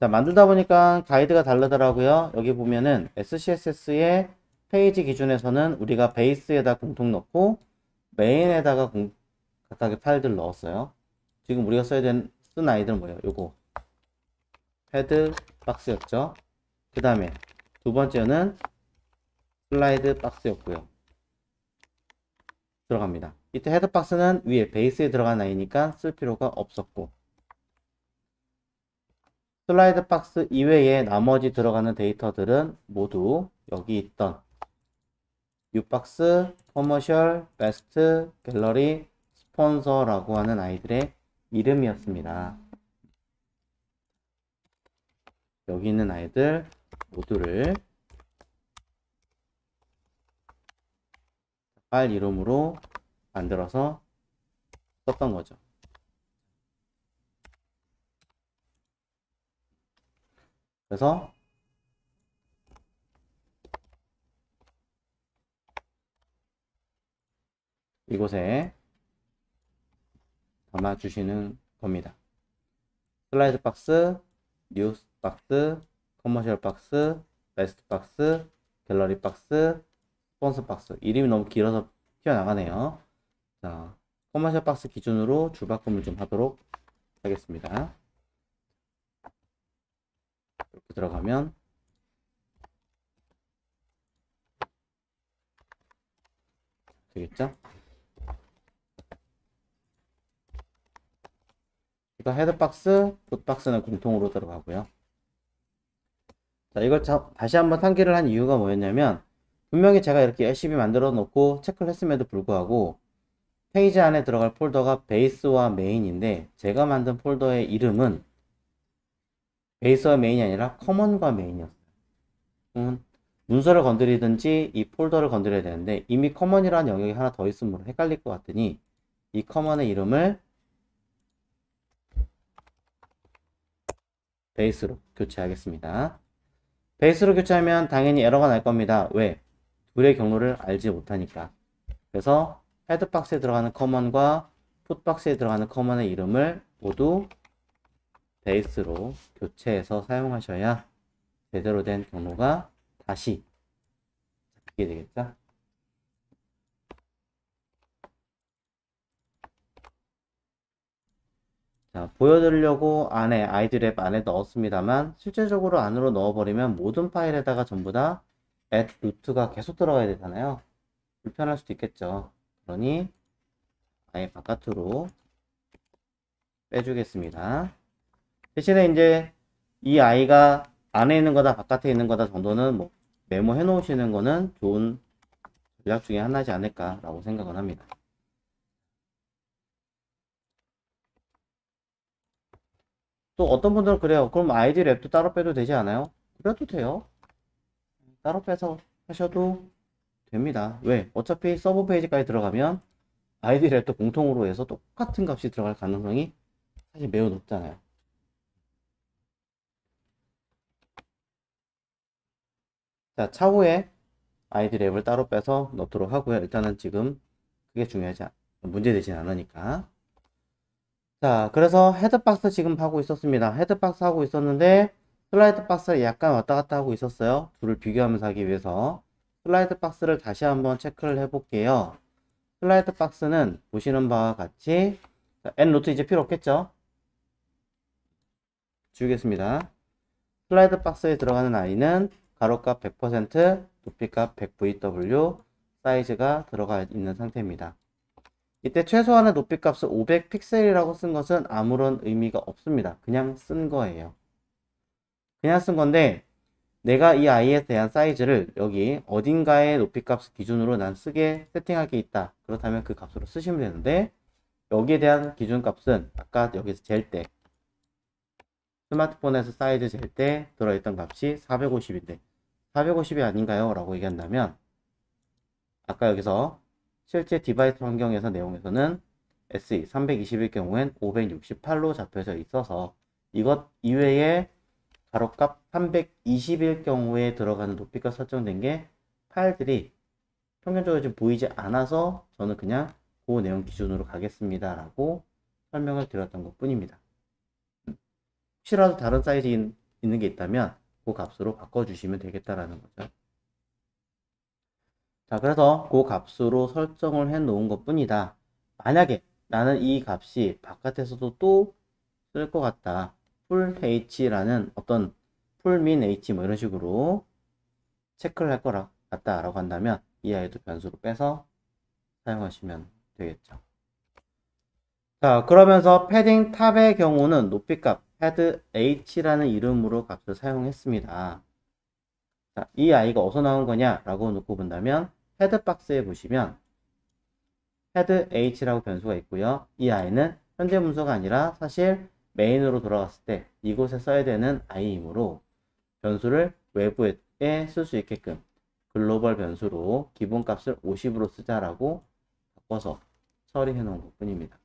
자, 만들다 보니까 가이드가 다르더라고요. 여기 보면은 SCSS의 페이지 기준에서는 우리가 베이스에다 공통 넣고 메인에다가 각각의 파일들을 넣었어요. 지금 우리가 쓴 아이들은 뭐예요? 요거 헤드 박스였죠. 그 다음에 두 번째는 슬라이드 박스였고요. 들어갑니다. 이때 헤드 박스는 위에 베이스에 들어간 아이니까 쓸 필요가 없었고, 슬라이드 박스 이외에 나머지 들어가는 데이터들은 모두 여기 있던 뉴박스, 커머셜, 베스트, 갤러리, 스폰서라고 하는 아이들의 이름이었습니다. 여기 있는 아이들 모두를 파일 이름으로 만들어서 썼던 거죠. 그래서 이곳에 담아주시는 겁니다. 슬라이드 박스, 뉴스 박스, 커머셜 박스, 베스트 박스, 갤러리 박스, 스폰서 박스. 이름이 너무 길어서 튀어나가네요. 자, 커머셜 박스 기준으로 줄바꿈을 좀 하도록 하겠습니다. 이렇게 들어가면 되겠죠? 이거 헤드박스, 풋박스는 공통으로 들어가고요. 자, 이걸 다시 한번 상기를 한 이유가 뭐였냐면, 분명히 제가 이렇게 열심히 만들어 놓고 체크를 했음에도 불구하고 페이지 안에 들어갈 폴더가 베이스와 메인인데, 제가 만든 폴더의 이름은 베이스와 메인이 아니라 커먼과 메인이었어요. 문서를 건드리든지 이 폴더를 건드려야 되는데, 이미 커먼이라는 영역이 하나 더 있으므로 헷갈릴 것 같으니 이 커먼의 이름을 베이스로 교체하겠습니다. 베이스로 교체하면 당연히 에러가 날 겁니다. 왜? 둘의 경로를 알지 못하니까. 그래서 헤드박스에 들어가는 커먼과 풋박스에 들어가는 커먼의 이름을 모두 베이스로 교체해서 사용하셔야 제대로 된 경로가 다시 잡히게 되겠죠. 자, 보여드리려고 안에 아이드랩 안에 넣었습니다만 실제적으로 안으로 넣어버리면 모든 파일에다가 전부 다 add root가 계속 들어가야 되잖아요. 불편할 수도 있겠죠. 그러니 아예 바깥으로 빼주겠습니다. 대신에 이제 이 아이가 안에 있는 거다 바깥에 있는 거다 정도는 뭐 메모해 놓으시는 거는 좋은 전략 중에 하나지 않을까라고 생각을 합니다. 또 어떤 분들은 그래요. 그럼 아이디 랩도 따로 빼도 되지 않아요? 그래도 돼요. 따로 빼서 하셔도 됩니다. 왜? 어차피 서브 페이지까지 들어가면 아이디 랩도 공통으로 해서 똑같은 값이 들어갈 가능성이 사실 매우 높잖아요. 자, 차후에 아이디 랩을 따로 빼서 넣도록 하고요. 일단은 지금 그게 문제되진 않으니까. 자, 그래서 헤드박스 지금 하고 있었습니다. 헤드박스 하고 있었는데 슬라이드 박스를 약간 왔다 갔다 하고 있었어요. 둘을 비교하면서 하기 위해서. 슬라이드 박스를 다시 한번 체크를 해 볼게요. 슬라이드 박스는 보시는 바와 같이 end노트 이제 필요 없겠죠? 지우겠습니다. 슬라이드 박스에 들어가는 아이는 가로값 100%, 높이값 100VW, 사이즈가 들어가 있는 상태입니다. 이때 최소한의 높이값을 500픽셀이라고 쓴 것은 아무런 의미가 없습니다. 그냥 쓴 거예요. 그냥 쓴 건데 내가 이 아이에 대한 사이즈를 여기 어딘가의 높이값 기준으로 난 쓰게 세팅할 게 있다. 그렇다면 그 값으로 쓰시면 되는데 여기에 대한 기준값은 아까 여기서 잴 때 스마트폰에서 사이즈 잴 때 들어있던 값이 450인데 450이 아닌가요? 라고 얘기한다면 아까 여기서 실제 디바이스 환경에서 내용에서는 SE 321 경우엔 568로 잡혀져 있어서 이것 이외에 가로값 320일 경우에 들어가는 높이가 설정된 게 파일들이 평균적으로 지금 보이지 않아서 저는 그냥 그 내용 기준으로 가겠습니다 라고 설명을 드렸던 것 뿐입니다. 혹시라도 다른 사이즈인 있는 게 있다면 그 값으로 바꿔주시면 되겠다라는 거죠. 자, 그래서 그 값으로 설정을 해 놓은 것 뿐이다. 만약에 나는 이 값이 바깥에서도 또 쓸 것 같다. 풀 h라는 어떤 풀민 h 뭐 이런 식으로 체크를 할 거라 같다 라고 한다면 이 아이도 변수로 빼서 사용하시면 되겠죠. 자, 그러면서 패딩 탑의 경우는 높이값 헤드 h라는 이름으로 값을 사용했습니다. 자, 이 아이가 어디서 나온 거냐 라고 놓고 본다면 헤드 박스에 보시면 헤드 h라고 변수가 있고요. 이 아이는 현재 문서가 아니라 사실 메인으로 돌아갔을 때 이곳에 써야 되는 아이이므로 변수를 외부에 쓸 수 있게끔 글로벌 변수로 기본값을 50으로 쓰자라고 바꿔서 처리해 놓은 것 뿐입니다.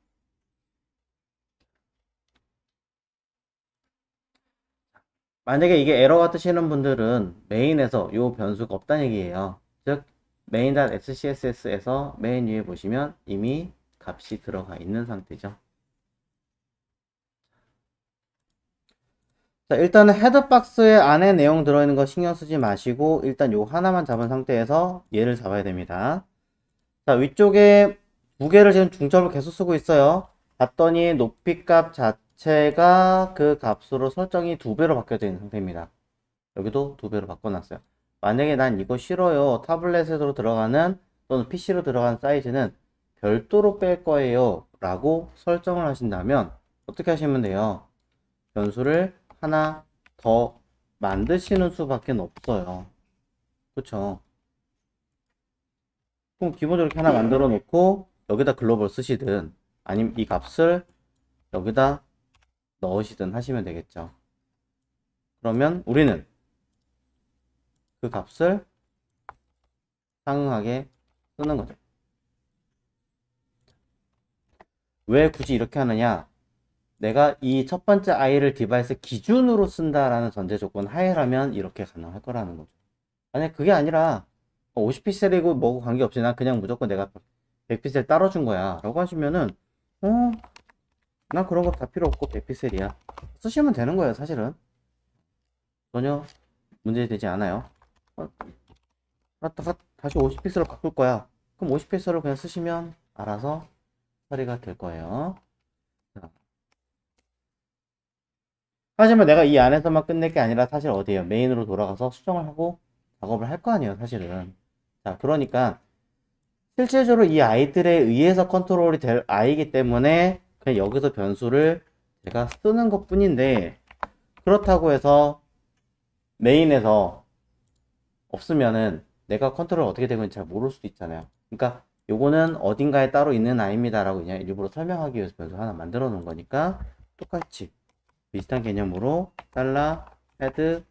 만약에 이게 에러가 뜨시는 분들은 메인에서 이 변수가 없다는 얘기예요. 즉 main.scss에서 메인 위에 보시면 이미 값이 들어가 있는 상태죠. 자, 일단은 헤드박스에 안에 내용 들어있는 거 신경 쓰지 마시고 일단 요 하나만 잡은 상태에서 얘를 잡아야 됩니다. 자, 위쪽에 두 개를 지금 중점을 계속 쓰고 있어요. 봤더니 높이값 자체가 그 값으로 설정이 2배로 바뀌어져 있는 상태입니다. 여기도 2배로 바꿔놨어요. 만약에 난 이거 싫어요. 타블렛으로 들어가는 또는 PC로 들어가는 사이즈는 별도로 뺄 거예요 라고 설정을 하신다면 어떻게 하시면 돼요? 변수를 하나 더 만드시는 수밖에 없어요. 그쵸? 그럼 기본적으로 이렇게 하나 만들어 놓고 여기다 글로벌 쓰시든 아니면 이 값을 여기다 넣으시든 하시면 되겠죠. 그러면 우리는 그 값을 상응하게 쓰는 거죠. 왜 굳이 이렇게 하느냐? 내가 이 첫 번째 i를 디바이스 기준으로 쓴다라는 전제 조건 하에라면 이렇게 가능할 거라는 거죠. 만약 그게 아니라 50픽셀이고 뭐고 관계없이 난 그냥 무조건 내가 100픽셀 따로 준 거야 라고 하시면은 난 그런 거 다 필요 없고 100픽셀이야 쓰시면 되는 거예요. 사실은 전혀 문제되지 않아요. 다시 50픽셀로 바꿀 거야. 그럼 50픽셀로 그냥 쓰시면 알아서 처리가 될 거예요. 하지만 내가 이 안에서만 끝낼 게 아니라 사실 어디에요? 메인으로 돌아가서 수정을 하고 작업을 할 거 아니에요, 사실은. 자, 그러니까 실질적으로 이 아이들에 의해서 컨트롤이 될 아이기 때문에 그냥 여기서 변수를 제가 쓰는 것 뿐인데 그렇다고 해서 메인에서 없으면은 내가 컨트롤 어떻게 되는지 잘 모를 수도 있잖아요. 그러니까 요거는 어딘가에 따로 있는 아이입니다 라고 그냥 일부러 설명하기 위해서 변수 하나 만들어 놓은 거니까 똑같이 비슷한 개념으로 $head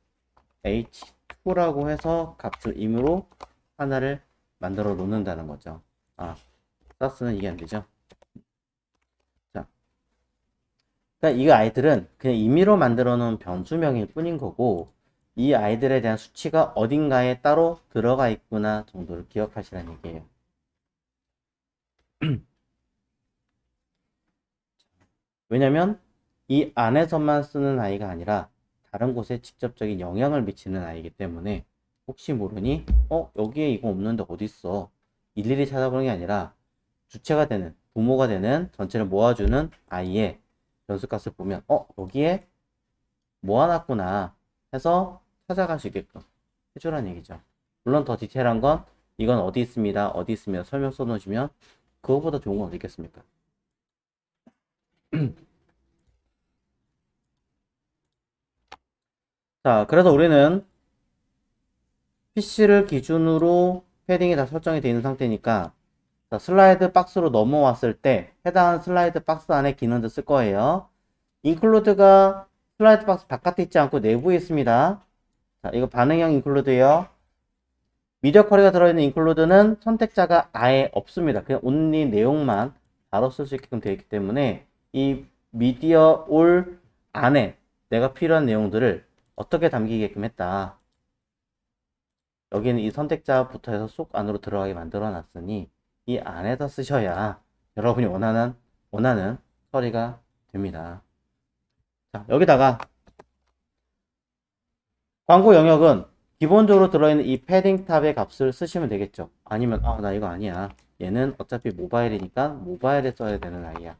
h2라고 해서 값을 임으로 하나를 만들어 놓는다는 거죠. 사스는 이게 안 되죠. 자, 그러니까 이 아이들은 그냥 임의로 만들어 놓은 변수명일 뿐인 거고 이 아이들에 대한 수치가 어딘가에 따로 들어가 있구나 정도를 기억하시라는 얘기예요. 왜냐면 이 안에서만 쓰는 아이가 아니라 다른 곳에 직접적인 영향을 미치는 아이이기 때문에 혹시 모르니 여기에 이거 없는데 어딨어 일일이 찾아보는 게 아니라 주체가 되는 부모가 되는 전체를 모아주는 아이의 변수값을 보면 여기에 모아놨구나 해서 찾아갈 수 있게끔 해주라는 얘기죠. 물론 더 디테일한 건 이건 어디 있습니다 어디 있습니다 설명 써놓으시면 그거보다 좋은 건 어디 있겠습니까. 자, 그래서 우리는 PC를 기준으로 패딩이 다 설정이 되어 있는 상태니까 자, 슬라이드 박스로 넘어왔을 때 해당 슬라이드 박스 안에 기능들 쓸 거예요. 인클루드가 슬라이드 박스 바깥에 있지 않고 내부에 있습니다. 자, 이거 반응형 인클루드예요. 미디어 쿼리가 들어있는 인클루드는 선택자가 아예 없습니다. 그냥 온리 내용만 바로 쓸 수 있게끔 되어 있기 때문에 이 미디어 올 안에 내가 필요한 내용들을 어떻게 담기게끔 했다. 여기는 이 선택자부터 해서 쏙 안으로 들어가게 만들어 놨으니 이 안에다 쓰셔야 여러분이 원하는 처리가 됩니다. 자, 여기다가 광고 영역은 기본적으로 들어있는 이 패딩 탑의 값을 쓰시면 되겠죠. 아니면 나 이거 아니야. 얘는 어차피 모바일이니까 모바일에 써야 되는 아이야.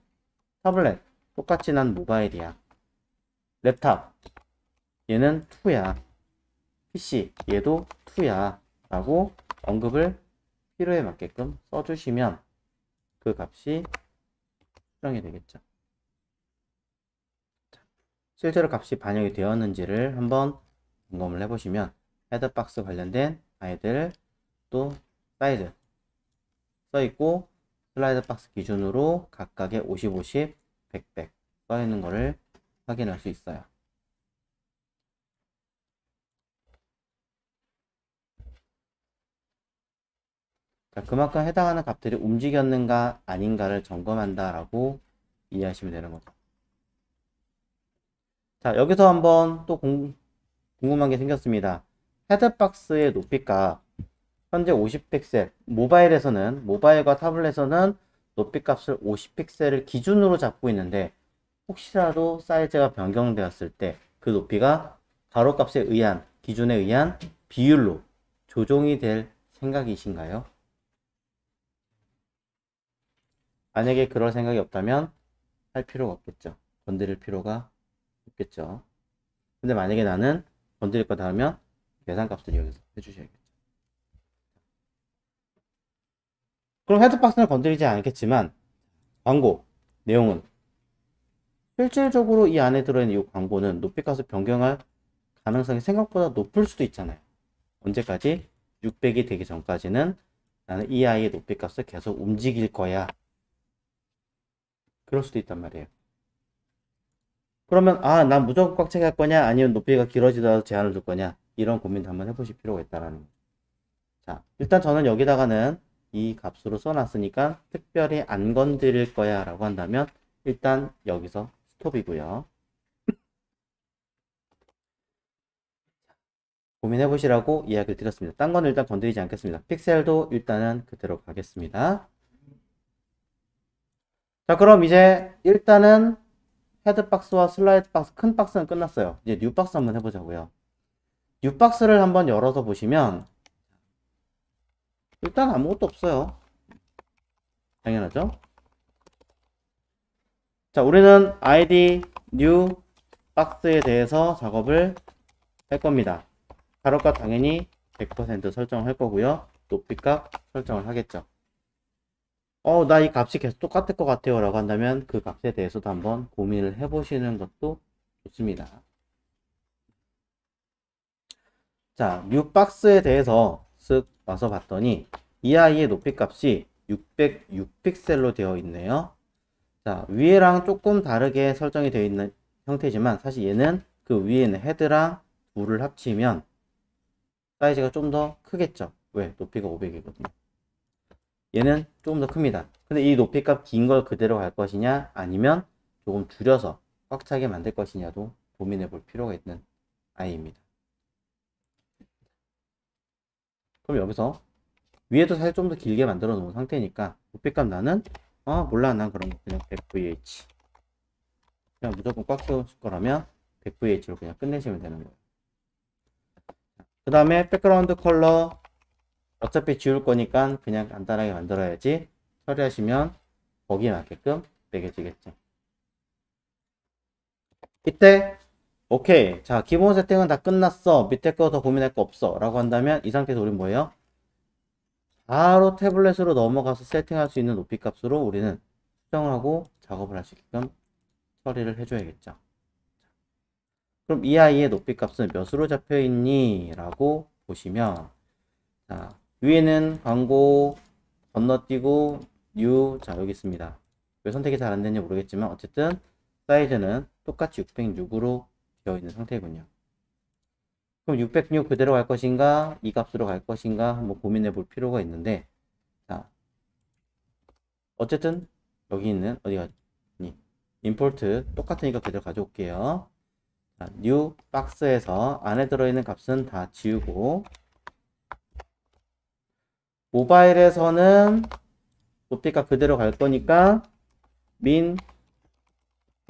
타블렛 똑같이 난 모바일이야. 랩탑 얘는 2야. PC 얘도 2야 라고 언급을 필요에 맞게끔 써주시면 그 값이 수정이 되겠죠. 실제로 값이 반영이 되었는지를 한번 점검을 해보시면 헤드박스 관련된 아이들 또 사이즈 써있고 슬라이드 박스 기준으로 각각의 50, 50, 100, 100 써있는 거를 확인할 수 있어요. 자, 그만큼 해당하는 값들이 움직였는가 아닌가를 점검한다 라고 이해하시면 되는 거죠. 자, 여기서 한번 또 궁금한 게 생겼습니다. 헤드박스의 높이값 현재 50픽셀, 모바일과 타블렛에서는 높이값을 50픽셀을 기준으로 잡고 있는데 혹시라도 사이즈가 변경되었을 때 그 높이가 가로값에 의한, 기준에 의한 비율로 조정이 될 생각이신가요? 만약에 그럴 생각이 없다면 할 필요가 없겠죠. 건드릴 필요가 없겠죠. 근데 만약에 나는 건드릴 거다 하면 계산값을 여기서 해주셔야겠죠. 그럼 헤드박스는 건드리지 않겠지만 광고 내용은 실질적으로 이 안에 들어있는 이 광고는 높이값을 변경할 가능성이 생각보다 높을 수도 있잖아요. 언제까지? 600이 되기 전까지는 나는 이 아이의 높이값을 계속 움직일 거야. 그럴 수도 있단 말이에요. 그러면 난 무조건 꽉 차게 할 거냐 아니면 높이가 길어지더라도 제한을 둘 거냐 이런 고민도 한번 해보실 필요가 있다라는 거죠. 자, 일단 저는 여기다가는 이 값으로 써놨으니까 특별히 안 건드릴 거야 라고 한다면 일단 여기서 스톱이고요. 고민해 보시라고 이야기를 드렸습니다. 딴 거는 일단 건드리지 않겠습니다. 픽셀도 일단은 그대로 가겠습니다. 자, 그럼 이제 일단은 헤드박스와 슬라이드 박스, 큰 박스는 끝났어요. 이제 뉴 박스 한번 해보자고요. 뉴 박스를 한번 열어서 보시면 일단 아무것도 없어요. 당연하죠? 자, 우리는 id new 박스에 대해서 작업을 할 겁니다. 가로값 당연히 100% 설정할 거고요. 높이값 설정을 하겠죠. 나 이 값이 계속 똑같을 것 같아요 라고 한다면 그 값에 대해서도 한번 고민을 해 보시는 것도 좋습니다. 자, 뉴 박스에 대해서 쓱 와서 봤더니 이 아이의 높이값이 606픽셀로 되어 있네요. 자, 위에랑 조금 다르게 설정이 되어 있는 형태지만 사실 얘는 그 위에 있는 헤드랑 둘을 합치면 사이즈가 좀 더 크겠죠. 왜? 높이가 500이거든요. 얘는 조금 더 큽니다. 근데 이 높이값 긴 걸 그대로 갈 것이냐 아니면 조금 줄여서 꽉 차게 만들 것이냐도 고민해 볼 필요가 있는 아이입니다. 그럼 여기서 위에도 사실 좀 더 길게 만들어 놓은 상태니까 높이값 나는 몰라 난 그런 거 그냥 100VH 그냥 무조건 꽉 채우실 거라면 100VH로 그냥 끝내시면 되는 거예요. 그 다음에 백그라운드 컬러 어차피 지울 거니까 그냥 간단하게 만들어야지 처리하시면 거기에 맞게끔 매겨지겠죠. 이때 오케이, 자 기본 세팅은 다 끝났어, 밑에 거 더 고민할 거 없어 라고 한다면 이 상태에서 우리는 뭐예요? 바로 태블릿으로 넘어가서 세팅할 수 있는 높이 값으로 우리는 수정을 하고 작업을 할 수 있게끔 처리를 해줘야겠죠. 그럼 이 아이의 높이 값은 몇으로 잡혀 있니? 라고 보시면 자, 위에는 광고 건너뛰고 뉴, 자 여기 있습니다. 왜 선택이 잘 안되는지 모르겠지만 어쨌든 사이즈는 똑같이 606으로 되어 있는 상태군요. 그럼 606 그대로 갈 것인가 이 값으로 갈 것인가 한번 고민해 볼 필요가 있는데 자 어쨌든 여기 있는 어디 갔니 임포트 똑같으니까 그대로 가져올게요. 자, 뉴 박스에서 안에 들어있는 값은 다 지우고 모바일에서는 높이가 그대로 갈 거니까 민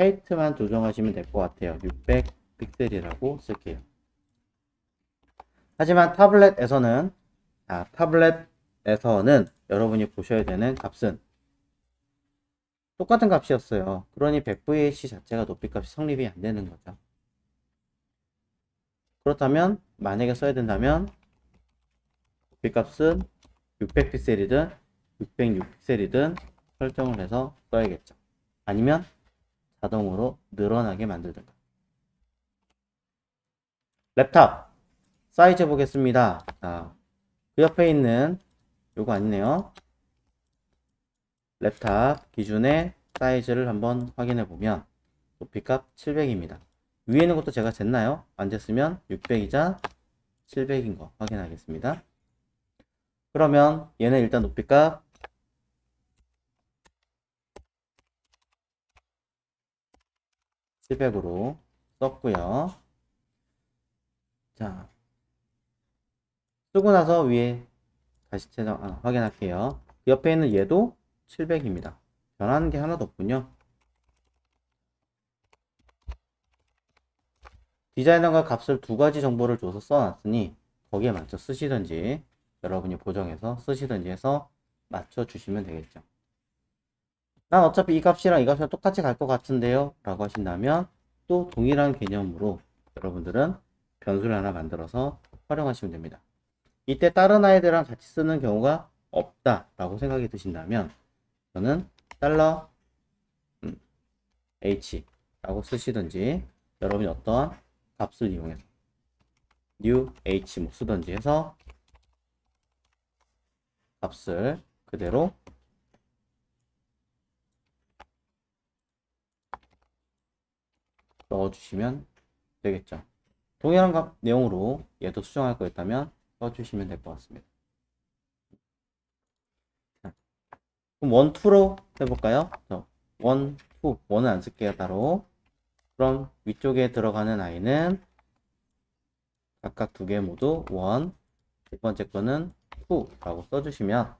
헤이트만 조정하시면 될 것 같아요. 600 픽셀이라고 쓸게요. 하지만 타블렛에서는 여러분이 보셔야 되는 값은 똑같은 값이었어요. 그러니 100VH 자체가 높이값이 성립이 안 되는 거죠. 그렇다면 만약에 써야 된다면 높이값은 600픽셀이든 606픽셀이든 설정을 해서 써야겠죠. 아니면 자동으로 늘어나게 만들든가. 랩탑 사이즈 보겠습니다. 자, 그 옆에 있는 요거 아니네요. 랩탑 기준의 사이즈를 한번 확인해 보면 높이값 700입니다. 위에 있는 것도 제가 쟀나요? 안 쟀으면 600이자 700인 거 확인하겠습니다. 그러면 얘는 일단 높이값 700으로 썼고요. 자, 쓰고 나서 위에 다시 확인할게요. 그 옆에 있는 얘도 700입니다. 변하는 게 하나도 없군요. 디자이너가 값을 두 가지 정보를 줘서 써놨으니 거기에 맞춰 쓰시든지 여러분이 보정해서 쓰시든지 해서 맞춰주시면 되겠죠. 난 어차피 이 값이랑 이 값이랑 똑같이 갈 것 같은데요 라고 하신다면 또 동일한 개념으로 여러분들은 변수를 하나 만들어서 활용하시면 됩니다. 이때 다른 아이들이랑 같이 쓰는 경우가 없다 라고 생각이 드신다면 저는 $h 라고 쓰시든지 여러분이 어떤 값을 이용해서 new h 뭐 쓰든지 해서 값을 그대로 넣어주시면 되겠죠. 동일한 값 내용으로 얘도 수정할 거였다면 써주시면 될 것 같습니다. 자, 그럼 1, 2로 해볼까요? 1, 2, 1은 안 쓸게요 따로. 그럼 위쪽에 들어가는 아이는 각각 두 개 모두 1, 두 번째 거는 2 라고 써주시면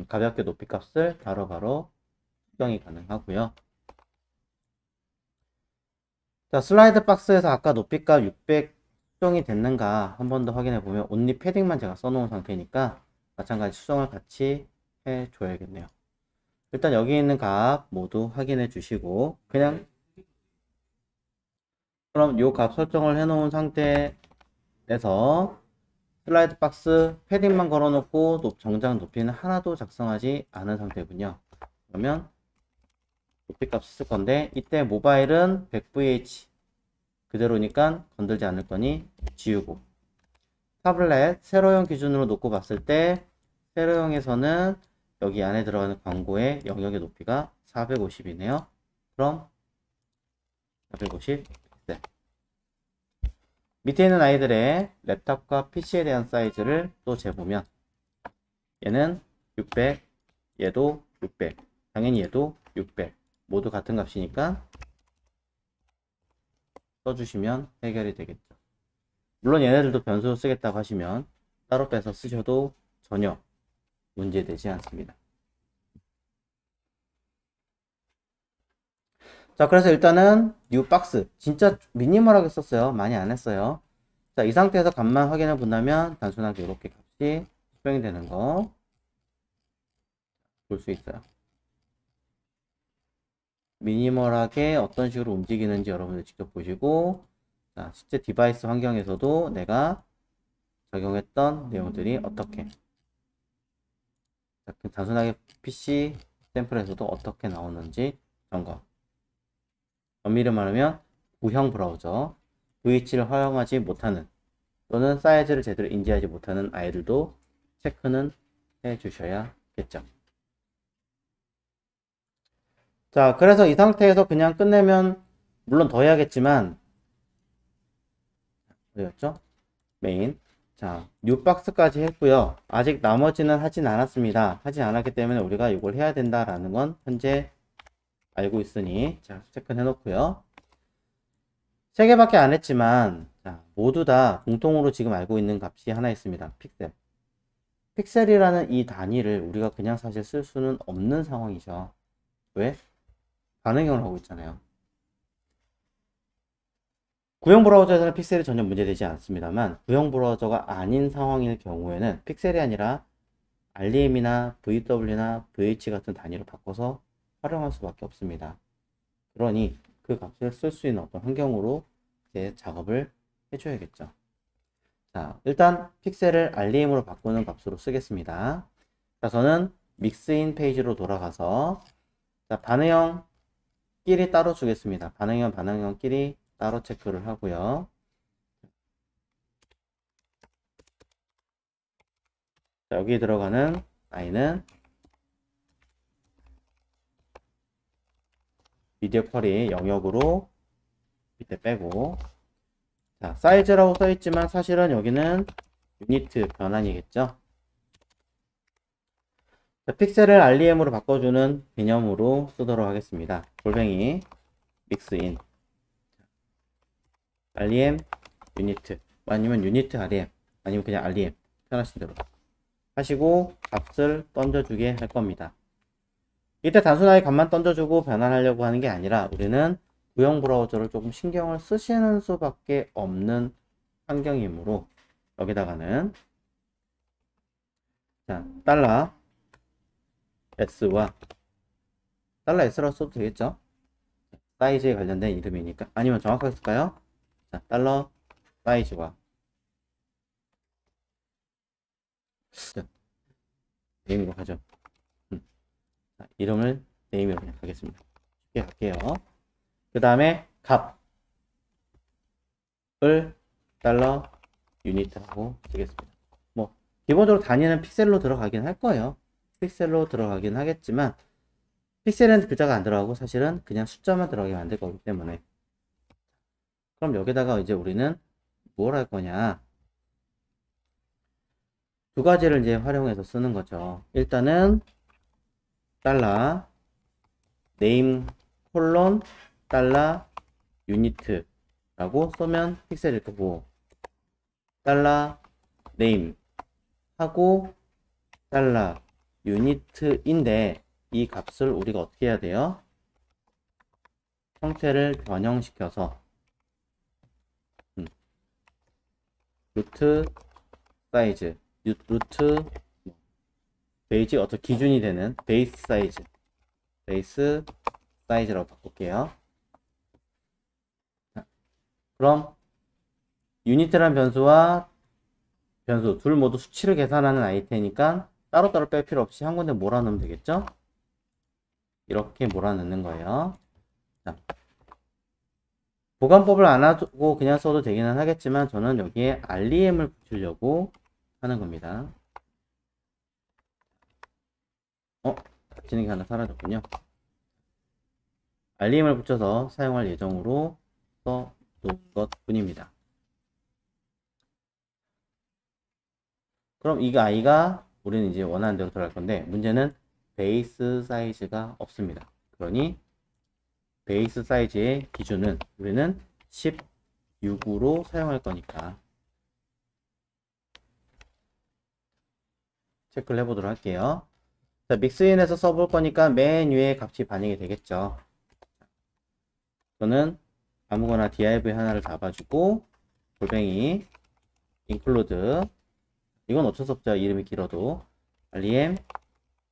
가볍게 높이값을 바로바로 수정이 가능하고요. 자, 슬라이드 박스에서 아까 높이값 600 수정이 됐는가 한 번 더 확인해 보면 온리 패딩만 제가 써놓은 상태니까 마찬가지 수정을 같이 해 줘야겠네요. 일단 여기 있는 값 모두 확인해 주시고 그냥 그럼 요 값 설정을 해 놓은 상태에서 슬라이드 박스 패딩만 걸어 놓고 정작 높이는 하나도 작성하지 않은 상태군요. 그러면 높이값 쓸 건데 이때 모바일은 100VH 그대로니까 건들지 않을 거니 지우고, 타블렛 세로형 기준으로 놓고 봤을 때 세로형에서는 여기 안에 들어가는 광고의 영역의 높이가 450이네요. 그럼 450 픽셀. 밑에 있는 아이들의 랩탑과 PC에 대한 사이즈를 또 재보면 얘는 600, 얘도 600, 당연히 얘도 600 모두 같은 값이니까 써주시면 해결이 되겠죠. 물론 얘네들도 변수 쓰겠다고 하시면 따로 빼서 쓰셔도 전혀 문제되지 않습니다. 자, 그래서 일단은 new 박스 진짜 미니멀하게 썼어요. 많이 안 했어요. 자, 이 상태에서 값만 확인해 본다면 단순하게 이렇게 값이 수정이 되는 거 볼 수 있어요. 미니멀하게 어떤 식으로 움직이는지 여러분들 직접 보시고, 자, 실제 디바이스 환경에서도 내가 적용했던 내용들이 어떻게, 단순하게 PC 샘플에서도 어떻게 나오는지 점검. 엄밀히 말하면 구형 브라우저 VH를 활용하지 못하는 또는 사이즈를 제대로 인지하지 못하는 아이들도 체크는 해 주셔야겠죠. 자, 그래서 이 상태에서 그냥 끝내면 물론 더 해야겠지만 어디였죠? 메인. 자, 뉴박스까지 했고요. 아직 나머지는 하진 않았습니다. 하진 않았기 때문에 우리가 이걸 해야 된다라는 건 현재 알고 있으니 자, 체크해 놓고요. 3개밖에 안 했지만 자, 모두 다 공통으로 지금 알고 있는 값이 하나 있습니다. 픽셀. 픽셀이라는 이 단위를 우리가 그냥 사실 쓸 수는 없는 상황이죠. 왜? 반응형을 하고 있잖아요. 구형 브라우저에서는 픽셀이 전혀 문제되지 않습니다만 구형 브라우저가 아닌 상황일 경우에는 픽셀이 아니라 REM이나 VW나 VH 같은 단위로 바꿔서 활용할 수밖에 없습니다. 그러니 그 값을 쓸 수 있는 어떤 환경으로 이제 작업을 해줘야겠죠. 자, 일단 픽셀을 REM으로 바꾸는 값으로 쓰겠습니다. 자, 저는 믹스인 페이지로 돌아가서 자, 반응형 끼리 따로 주겠습니다. 반응형 끼리 따로 체크를 하고요. 자, 여기 들어가는 아이는 미디어 쿼리 영역으로 밑에 빼고, 자, 사이즈라고 써있지만 사실은 여기는 유니트 변환이겠죠. 자, 픽셀을 REM으로 바꿔주는 개념으로 쓰도록 하겠습니다. 골뱅이 믹스인 REM 유니트, 아니면 유니트 REM, 아니면 그냥 REM 편하신 대로 하시고 값을 던져주게 할 겁니다. 이때 단순하게 값만 던져주고 변환하려고 하는 게 아니라 우리는 구형 브라우저를 조금 신경을 쓰시는 수밖에 없는 환경이므로 여기다가는 자, 달러 S와 달러 S라고 써도 되겠죠? 사이즈에 관련된 이름이니까. 아니면 정확하게 쓸까요? 자, 달러 사이즈와 네임으로 하죠. 자, 이름을 네임으로 그냥 하겠습니다. 쉽게 할게요. 그 다음에 값을 달러 유니트라고 쓰겠습니다. 뭐 기본적으로 단위는 픽셀로 들어가긴 할 거예요. 픽셀로 들어가긴 하겠지만 픽셀은 글자가 안 들어가고 사실은 그냥 숫자만 들어가게 만들 거기 때문에, 그럼 여기다가 이제 우리는 뭘 할 거냐, 두 가지를 이제 활용해서 쓰는 거죠. 일단은 달러 네임 콜론 달러 유니트라고 쓰면 픽셀일 거고, 달러 네임 하고 달러 유니트인데 이 값을 우리가 어떻게 해야 돼요? 형태를 변형시켜서 루트 사이즈, 루트 베이지 어떤 기준이 되는 베이스 사이즈라고 바꿀게요. 그럼 유니트란 변수와 변수 둘 모두 수치를 계산하는 아이테니까 따로따로 뺄 필요 없이 한 군데 몰아넣으면 되겠죠? 이렇게 몰아넣는 거예요. 자, 보관법을 안 하고 그냥 써도 되기는 하겠지만 저는 여기에 REM을 붙이려고 하는 겁니다. 닫히는 게 하나 사라졌군요. REM을 붙여서 사용할 예정으로 써놓은 것 뿐입니다. 그럼 이 아이가 우리는 이제 원하는 대로 들어갈 건데, 문제는 베이스 사이즈가 없습니다. 그러니 베이스 사이즈의 기준은 우리는 16으로 사용할 거니까 체크를 해보도록 할게요. 자, 믹스인에서 써볼 거니까 맨 위에 값이 반영이 되겠죠. 저는 아무거나 div 하나를 잡아주고 골뱅이 include, 이건 어쩔 수 없죠. 이름이 길어도 rem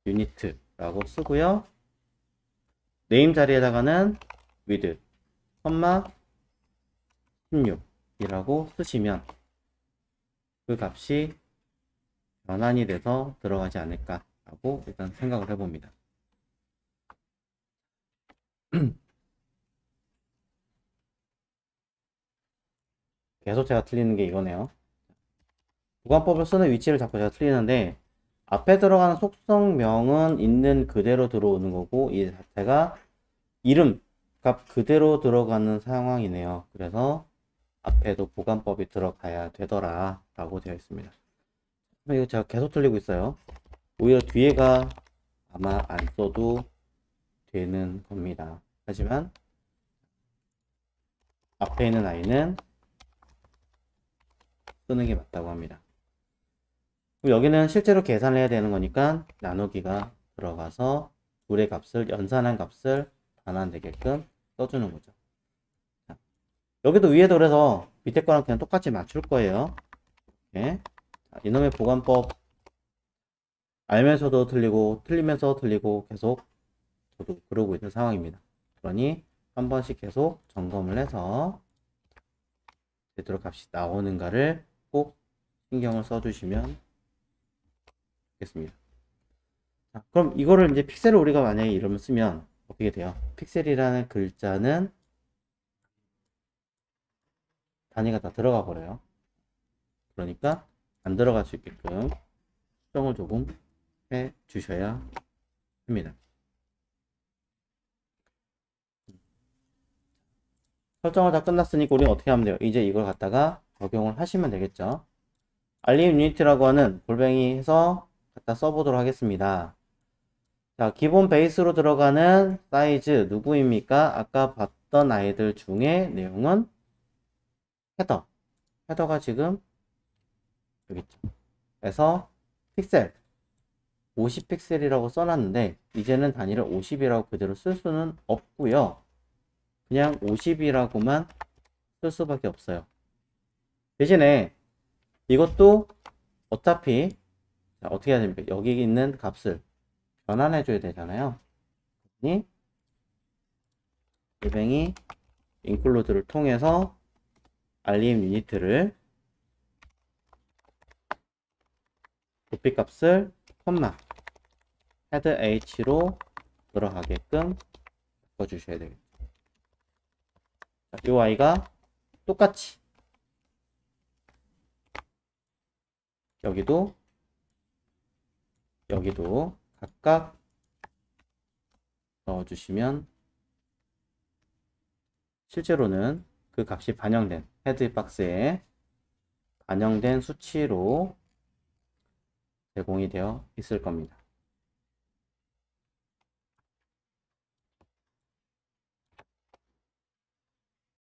유니트라고 쓰고요. 네임 자리에다가는 with, 16이라고 쓰시면 그 값이 변환이 돼서 들어가지 않을까 라고 일단 생각을 해봅니다. 계속 제가 틀리는 게 이거네요. 보관법을 쓰는 위치를 자꾸 제가 틀리는데, 앞에 들어가는 속성명은 있는 그대로 들어오는 거고 이 자체가 이름 값 그대로 들어가는 상황이네요. 그래서 앞에도 보관법이 들어가야 되더라 라고 되어 있습니다. 이거 제가 계속 틀리고 있어요. 오히려 뒤에가 아마 안 써도 되는 겁니다. 하지만 앞에 있는 아이는 쓰는 게 맞다고 합니다. 여기는 실제로 계산을 해야 되는 거니까 나누기가 들어가서 둘의 값을, 연산한 값을 반환되게끔 써주는 거죠. 자, 여기도 위에도 그래서 밑에 거랑 그냥 똑같이 맞출 거예요. 예. 자, 이놈의 보관법 알면서도 틀리고 틀리면서 틀리고 계속 저도 그러고 있는 상황입니다. 그러니 한 번씩 계속 점검을 해서 제대로 값이 나오는가를 꼭 신경을 써주시면 좋겠습니다. 자, 그럼 이거를 이제 픽셀을 우리가 만약에 이름을 쓰면 어떻게 돼요? 픽셀이라는 글자는 단위가 다 들어가 버려요. 그러니까 안 들어갈 수 있게끔 수정을 조금 해 주셔야 합니다. 설정을 다 끝났으니까 우리는 어떻게 하면 돼요? 이제 이걸 갖다가 적용을 하시면 되겠죠. 알림 유니티라고 하는 골뱅이 해서 갖다 써보도록 하겠습니다. 자, 기본 베이스로 들어가는 사이즈 누구입니까? 아까 봤던 아이들 중에 내용은 헤더. 헤더가 지금 여기 있죠. 그래서 픽셀 50픽셀이라고 써놨는데 이제는 단위를 50이라고 그대로 쓸 수는 없고요. 그냥 50이라고만 쓸 수밖에 없어요. 대신에 이것도 어차피 자, 어떻게 해야 됩니까? 여기 있는 값을 변환해 줘야 되잖아요. 그러니 골뱅이 include를 통해서 알림 유니트를 높이 값을 콤마 헤드 h로 들어가게끔 바꿔주셔야 되겠죠. 이 아이가 똑같이 여기도 각각 넣어주시면 실제로는 그 값이 반영된 헤드 박스에 반영된 수치로 제공이 되어 있을 겁니다.